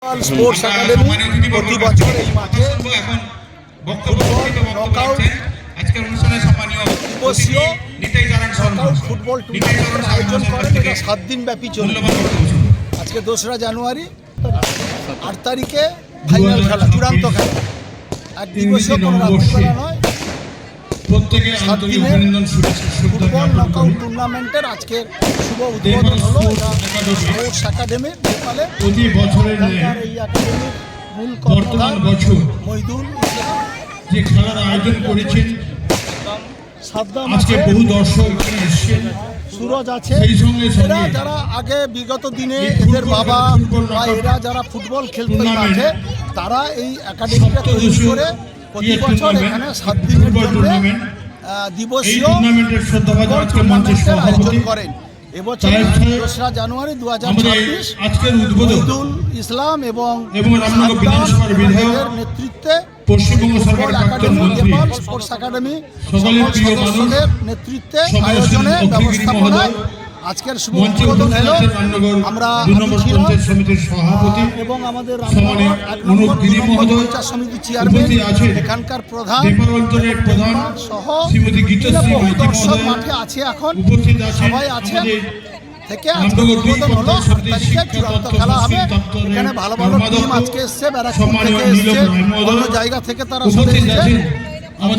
Sports academy প্রতি বছর এই মাঠে নকআউট দিবসীয় নকআউট ফুটবল টুর্নামেন্টের আয়োজন করেন। এটা 7 দিন ব্যাপী চলবে। আজকে 2রা জানুয়ারি, 8 তারিখে ফাইনাল খেলা, চূড়ান্ত খেলা। এক দিবসীয় কোনো রাত্রিবেলা নয়, 7 দিনের ফুটবল নকআউট টুর্নামেন্টের আজকের শুভ উদ্বোধন হলো। এটা স্পোর্টস একাডেমির নেপালে এই একাডেমির মূল কর্ণধার মহিদুল ইসলাম যে খেলার আয়োজন করেছেন। সাদ্দাম আজকে বহু দর্শক এখানে এসেছেন, সুরজ আছে। এরা যারা আগে বিগত দিনে এদের বাবা বা এরা যারা ফুটবল খেলতো মাঠে, তারা এই একাডেমিটা তৈরি করে প্রতি বছর এখানে 7 দিনের জন্য দিবসীয় টুর্নামেন্টের আয়োজন করেন। এবছর 2রা জানুয়ারি 2026 মহিদুল ইসলাম এবং নেতৃত্বে পশ্চিমবঙ্গ সরকার একাডেমি, নেপাল স্পোর্টস একাডেমি সদস্যদের নেতৃত্বে আয়োজনে ব্যবস্থাপনায় আজকের শুভ উদ্বোধন হলো। আমরা সমিতির সভাপতি এবং আমাদের রামনগর 1 নম্বর 2 নম্বর পঞ্চায়েত সমিতির চেয়ারম্যান, এখানকার প্রধান সহ বহু দর্শক মাঠে আছে। এখন সবাই আছেন থেকে আজকে উদ্বোধন হলো। 8 তারিখে চূড়ান্ত খেলা হবে। এখানে ভালো ভালো টিম আজকে এসছে, ব্যারাকপুর থেকে এসছে, অন্য জায়গা থেকে তারা সরে এসছে।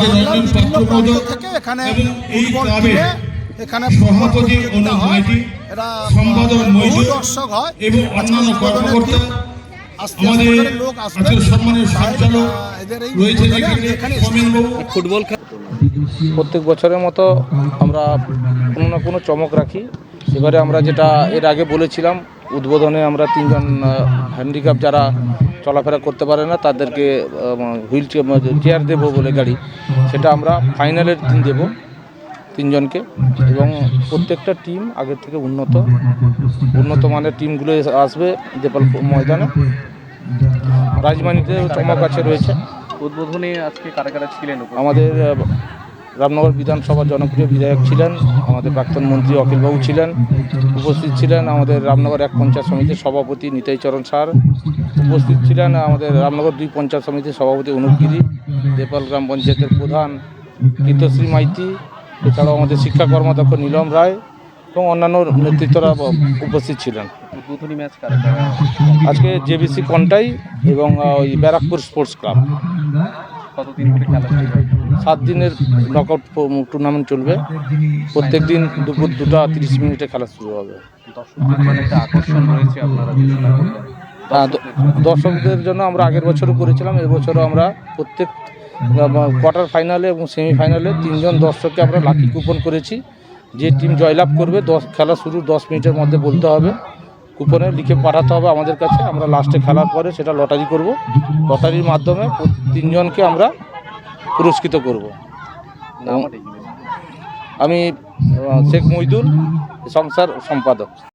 বাংলার বিভিন্ন প্রান্ত থেকে এখানে ফুটবল টিমে এখানে সভাপতি হয়, এরা সম্পাদক বহু দর্শক হয় এবং অন্যান্য কর্মকর্তা আস্তে আস্তে লোক আসবে। সম্মানের সঞ্চালক এদের এই রয়েছেন এখানে ফুটবল প্রত্যেক বছরের মতো আমরা কোনো না কোনো চমক রাখি। এবারে আমরা যেটা এর আগে বলেছিলাম, উদ্বোধনে আমরা 3জন হ্যান্ডিক্যাপ যারা চলাফেরা করতে পারে না তাদেরকে হুইল চেয়ার দেবো বলে গাড়ি, সেটা আমরা ফাইনালের দিন দেবো 3জনকে। এবং প্রত্যেকটা টিম আগের থেকে উন্নত মানের টিমগুলো আসবে দেপাল ময়দানে। রাজমানিতে চমক আছে রয়েছে। উদ্বোধনে আজকে কারা কারা ছিলেন? আমাদের রামনগর বিধানসভার জনপ্রিয় বিধায়ক ছিলেন, আমাদের প্রাক্তন মন্ত্রী অখিলবাবু ছিলেন, উপস্থিত ছিলেন আমাদের রামনগর 1 পঞ্চায়েত সমিতির সভাপতি নিতাই চরণ স্যার, উপস্থিত ছিলেন আমাদের রামনগর 2 পঞ্চায়েত সমিতির সভাপতি অনুপগিরি, দেপাল গ্রাম পঞ্চায়েতের প্রধান কীর্তশ্রী মাইতি, এছাড়াও আমাদের শিক্ষা কর্মাধ্যক্ষ নীলম রায় এবং অন্যান্য নেতৃত্বরা উপস্থিত ছিলেন। উদ্বোধনী ম্যাচ কারা কারা? আজকে জেবিসি কন্টাই এবং ওই ব্যারাকপুর স্পোর্টস ক্লাব। কতদিন ধরে খেলা চলবে? 7 দিনের নকআউট টুর্নামেন্ট চলবে। প্রত্যেক দিন দুপুর 2:30 খেলা শুরু হবে। দর্শকদের জন্য একটা আকর্ষণ রয়েছে, আপনারা ঘোষণা করলেন। হ্যাঁ, দর্শকদের জন্য আমরা আগের বছরও করেছিলাম, এবছরও আমরা প্রত্যেক কোয়ার্টার ফাইনালে এবং সেমিফাইনালে 3জন দর্শককে আমরা লাকি কুপন করেছি। যে টিম জয়লাভ করবে খেলা শুরু 10 মিনিটের মধ্যে বলতে হবে, কুপনে লিখে পাঠাতে হবে আমাদের কাছে। আমরা লাস্টে খেলার পরে সেটা লটারি করব। লটারির মাধ্যমে 3জনকে আমরা পুরস্কৃত করব। আমি শেখ মহিদুল, সংসার সম্পাদক।